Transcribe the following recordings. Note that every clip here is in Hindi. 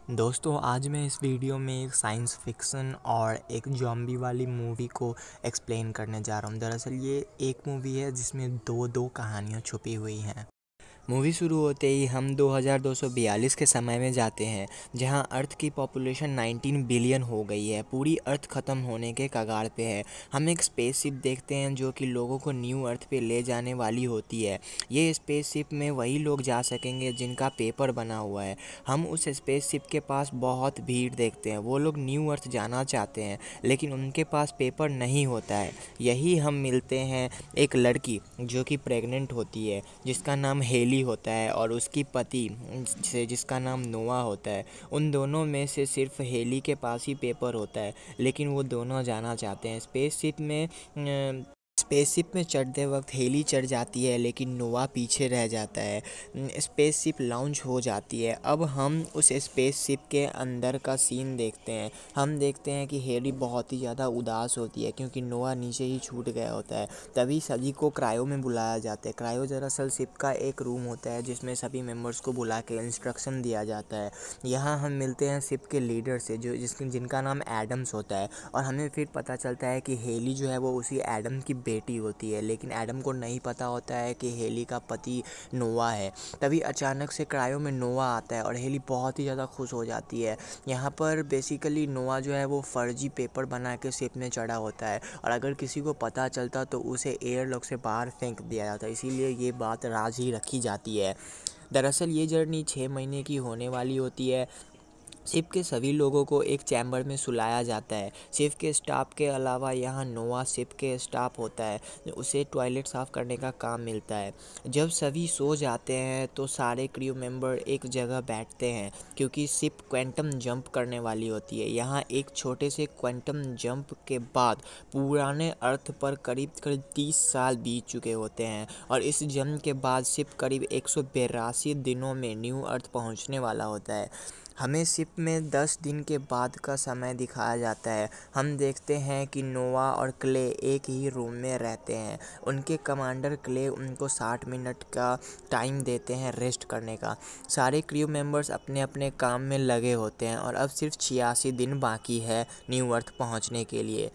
दोस्तों आज मैं इस वीडियो में एक साइंस फिक्शन और एक ज़ॉम्बी वाली मूवी को एक्सप्लेन करने जा रहा हूँ। दरअसल ये एक मूवी है जिसमें दो कहानियाँ छुपी हुई हैं। मूवी शुरू होते ही हम 2242 के समय में जाते हैं, जहां अर्थ की पॉपुलेशन 19 बिलियन हो गई है। पूरी अर्थ ख़त्म होने के कगार पे है। हम एक स्पेसशिप देखते हैं जो कि लोगों को न्यू अर्थ पे ले जाने वाली होती है। ये स्पेसशिप में वही लोग जा सकेंगे जिनका पेपर बना हुआ है। हम उस स्पेसशिप के पास बहुत भीड़ देखते हैं। वो लोग न्यू अर्थ जाना चाहते हैं, लेकिन उनके पास पेपर नहीं होता है। यही हम मिलते हैं एक लड़की जो कि प्रेग्नेंट होती है, जिसका नाम हेली होता है, और उसकी पति से जिसका नाम नोआ होता है। उन दोनों में से सिर्फ हेली के पास ही पेपर होता है, लेकिन वो दोनों जाना चाहते हैं स्पेसशिप में चढ़ते वक्त हेली चढ़ जाती है, लेकिन नोआ पीछे रह जाता है। स्पेसशिप लॉन्च हो जाती है। अब हम उस स्पेसशिप के अंदर का सीन देखते हैं। हम देखते हैं कि हेली बहुत ही ज़्यादा उदास होती है, क्योंकि नोआ नीचे ही छूट गया होता है। तभी सभी को क्रायो में बुलाया जाता है। क्रायो दरअसल शिप का एक रूम होता है जिसमें सभी मेंबर्स को बुला के इंस्ट्रक्शन दिया जाता है। यहाँ हम मिलते हैं शिप के लीडर से, जिनका नाम एडम्स होता है, और हमें फिर पता चलता है कि हेली जो है वो उसी एडम की बेटी होती है। लेकिन एडम को नहीं पता होता है कि हेली का पति नोआ है। तभी अचानक से क्रायो में नोआ आता है और हेली बहुत ही ज़्यादा खुश हो जाती है। यहाँ पर बेसिकली नोआ जो है वो फर्जी पेपर बना के शिप में चढ़ा होता है, और अगर किसी को पता चलता तो उसे एयरलॉक से बाहर फेंक दिया जाता है। इसीलिए ये बात राज ही रखी जाती है। दरअसल ये जर्नी 6 महीने की होने वाली होती है। शिप के सभी लोगों को एक चैम्बर में सुलाया जाता है। शिप के स्टाफ के अलावा यहाँ नोआ शिप के स्टाफ होता है, उसे टॉयलेट साफ़ करने का काम मिलता है। जब सभी सो जाते हैं तो सारे क्रू मेंबर एक जगह बैठते हैं, क्योंकि शिप क्वांटम जंप करने वाली होती है। यहाँ एक छोटे से क्वांटम जंप के बाद पुराने अर्थ पर करीब करीब 30 साल बीत चुके होते हैं, और इस जंप के बाद शिप करीब 182 दिनों में न्यू अर्थ पहुँचने वाला होता है। हमें शिप में 10 दिन के बाद का समय दिखाया जाता है। हम देखते हैं कि नोआ और क्ले एक ही रूम में रहते हैं। उनके कमांडर क्ले उनको 60 मिनट का टाइम देते हैं रेस्ट करने का। सारे क्रू मेंबर्स अपने अपने काम में लगे होते हैं, और अब सिर्फ 86 दिन बाकी है न्यू अर्थ पहुंचने के लिए।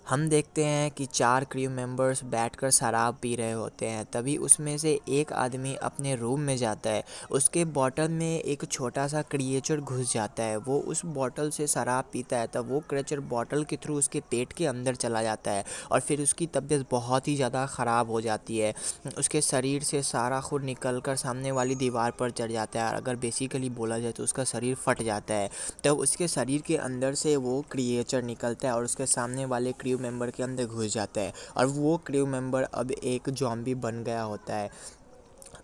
हम देखते हैं कि 4 क्रू मेंबर्स बैठकर शराब पी रहे होते हैं। तभी उसमें से एक आदमी अपने रूम में जाता है। उसके बॉटल में एक छोटा सा क्रिएचर घुस जाता है। वो उस बॉटल से शराब पीता है, तब वो क्रिएचर बॉटल के थ्रू उसके पेट के अंदर चला जाता है, और फिर उसकी तबीयत बहुत ही ज़्यादा ख़राब हो जाती है। उसके शरीर से सारा खून निकल कर सामने वाली दीवार पर चढ़ जाता है, और अगर बेसिकली बोला जाए तो उसका शरीर फट जाता है। तब उसके शरीर के अंदर से वो क्रिएचर निकलता है और उसके सामने वाले क्रू मेंबर के अंदर घुस जाता है, और वो क्रू मेंबर अब एक ज़ॉम्बी बन गया होता है।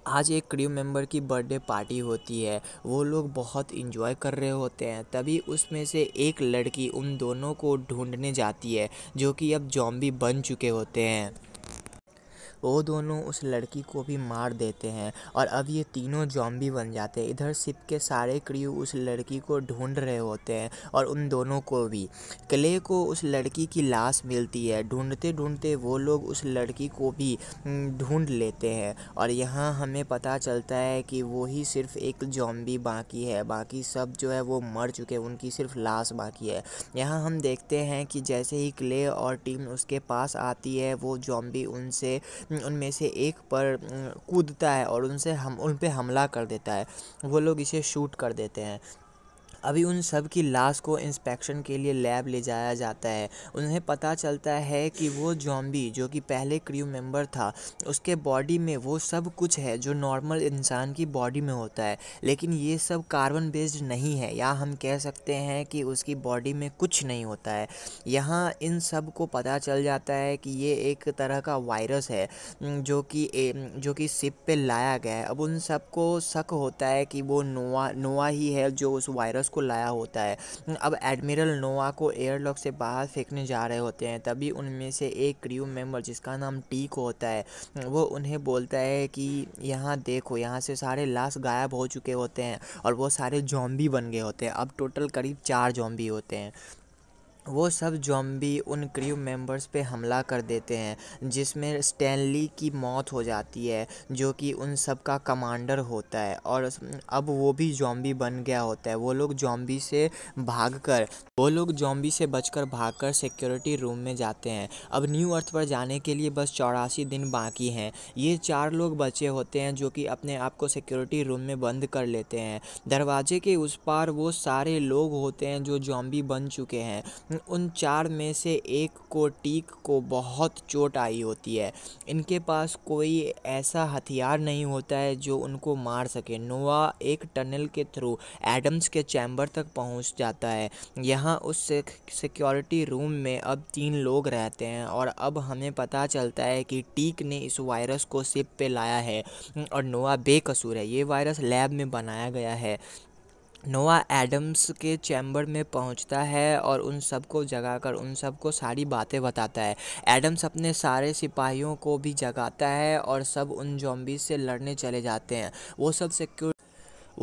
आज एक क्रू मेंबर की बर्थडे पार्टी होती है। वो लोग बहुत इंजॉय कर रहे होते हैं। तभी उसमें से एक लड़की उन दोनों को ढूंढने जाती है, जो कि अब ज़ॉम्बी बन चुके होते हैं। वो दोनों उस लड़की को भी मार देते हैं, और अब ये तीनों ज़ॉम्बी बन जाते हैं। इधर शिप के सारे क्रू उस लड़की को ढूंढ रहे होते हैं, और उन दोनों को भी। क्ले को उस लड़की की लाश मिलती है। ढूंढते ढूंढते वो लोग उस लड़की को भी ढूंढ लेते हैं, और यहाँ हमें पता चलता है कि वो ही सिर्फ एक ज़ॉम्बी बाकी है। बाकी सब जो है वो मर चुके हैं, उनकी सिर्फ लाश बाकी है। यहाँ हम देखते हैं कि जैसे ही क्ले और टीम उसके पास आती है, वो ज़ॉम्बी उनमें से एक पर कूदता है और उन पे हमला कर देता है। वो लोग इसे शूट कर देते हैं। अभी उन सब की लाश को इंस्पेक्शन के लिए लैब ले जाया जाता है। उन्हें पता चलता है कि वो ज़ॉम्बी जो कि पहले क्रू मेंबर था, उसके बॉडी में वो सब कुछ है जो नॉर्मल इंसान की बॉडी में होता है, लेकिन ये सब कार्बन बेस्ड नहीं है, या हम कह सकते हैं कि उसकी बॉडी में कुछ नहीं होता है। यहाँ इन सब को पता चल जाता है कि ये एक तरह का वायरस है, जो कि शिप पे लाया गया है। अब उन सबको शक होता है कि वो नोआ ही है जो उस वायरस को लाया होता है। अब एडमिरल नोआ को एयरलॉक से बाहर फेंकने जा रहे होते हैं। तभी उनमें से एक क्रू मेंबर जिसका नाम टीक होता है, वो उन्हें बोलता है कि यहाँ देखो, यहाँ से सारे लाश गायब हो चुके होते हैं, और वो सारे ज़ॉम्बी बन गए होते हैं। अब टोटल करीब 4 ज़ॉम्बी होते हैं। वो सब ज़ॉम्बी उन क्रू मेंबर्स पे हमला कर देते हैं, जिसमें स्टैनली की मौत हो जाती है, जो कि उन सब का कमांडर होता है। और अब वो भी ज़ॉम्बी बन गया होता है। वो लोग ज़ॉम्बी से बचकर भागकर सिक्योरिटी रूम में जाते हैं। अब न्यू अर्थ पर जाने के लिए बस 84 दिन बाकी हैं। ये 4 लोग बचे होते हैं, जो कि अपने आप को सिक्योरिटी रूम में बंद कर लेते हैं। दरवाजे के उस पार वो सारे लोग होते हैं जो ज़ॉम्बी बन चुके हैं। उन 4 में से एक को टीक को बहुत चोट आई होती है। इनके पास कोई ऐसा हथियार नहीं होता है जो उनको मार सके। नोआ एक टनल के थ्रू एडम्स के चैम्बर तक पहुंच जाता है। यहाँ उस सिक्योरिटी रूम में अब 3 लोग रहते हैं, और अब हमें पता चलता है कि टीक ने इस वायरस को शिप पे लाया है और नोआ बेकसूर है। ये वायरस लैब में बनाया गया है। नोआ एडम्स के चैम्बर में पहुंचता है और उन सबको जगाकर उन सबको सारी बातें बताता है। एडम्स अपने सारे सिपाहियों को भी जगाता है और सब उन ज़ॉम्बी से लड़ने चले जाते हैं। वो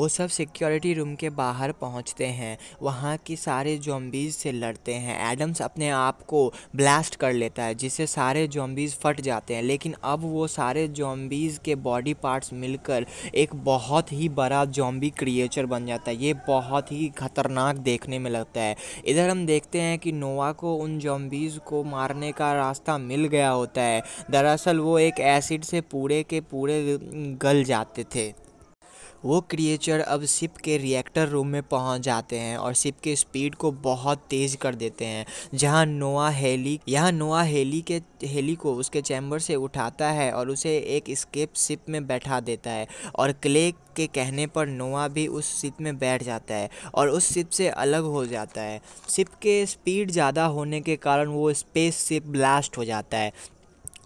सब सिक्योरिटी रूम के बाहर पहुंचते हैं, वहाँ की सारे ज़ॉम्बीज़ से लड़ते हैं। एडम्स अपने आप को ब्लास्ट कर लेता है, जिससे सारे ज़ॉम्बीज़ फट जाते हैं। लेकिन अब वो सारे ज़ॉम्बीज़ के बॉडी पार्ट्स मिलकर एक बहुत ही बड़ा ज़ॉम्बी क्रिएचर बन जाता है। ये बहुत ही खतरनाक देखने में लगता है। इधर हम देखते हैं कि नोआ को उन ज़ॉम्बीज़ को मारने का रास्ता मिल गया होता है। दरअसल वो एक एसिड से पूरे के पूरे गल जाते थे। वो क्रिएचर अब शिप के रिएक्टर रूम में पहुंच जाते हैं और शिप के स्पीड को बहुत तेज़ कर देते हैं। यहाँ नोआ हेली को उसके चैम्बर से उठाता है और उसे एक स्केप शिप में बैठा देता है, और क्ले के कहने पर नोआ भी उस शिप में बैठ जाता है और उस शिप से अलग हो जाता है। शिप के स्पीड ज़्यादा होने के कारण वो स्पेस शिप ब्लास्ट हो जाता है।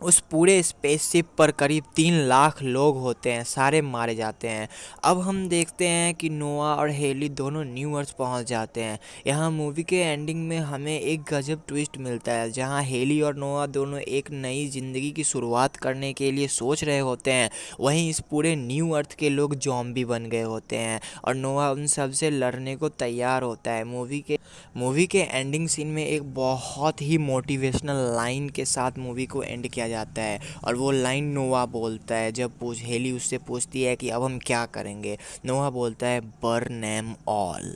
उस पूरे स्पेसशिप पर करीब 3 लाख लोग होते हैं, सारे मारे जाते हैं। अब हम देखते हैं कि नोआ और हेली दोनों न्यू अर्थ पहुंच जाते हैं। यहाँ मूवी के एंडिंग में हमें एक गजब ट्विस्ट मिलता है, जहाँ हेली और नोआ दोनों एक नई ज़िंदगी की शुरुआत करने के लिए सोच रहे होते हैं। वहीं इस पूरे न्यू अर्थ के लोग ज़ॉम्बी बन गए होते हैं और नोआ उन सब से लड़ने को तैयार होता है। मूवी के एंडिंग सीन में एक बहुत ही मोटिवेशनल लाइन के साथ मूवी को एंड किया जाता है, और वो लाइन नोआ बोलता है जब हेली उससे पूछती है कि अब हम क्या करेंगे। नोआ बोलता है, बर्न एम ऑल।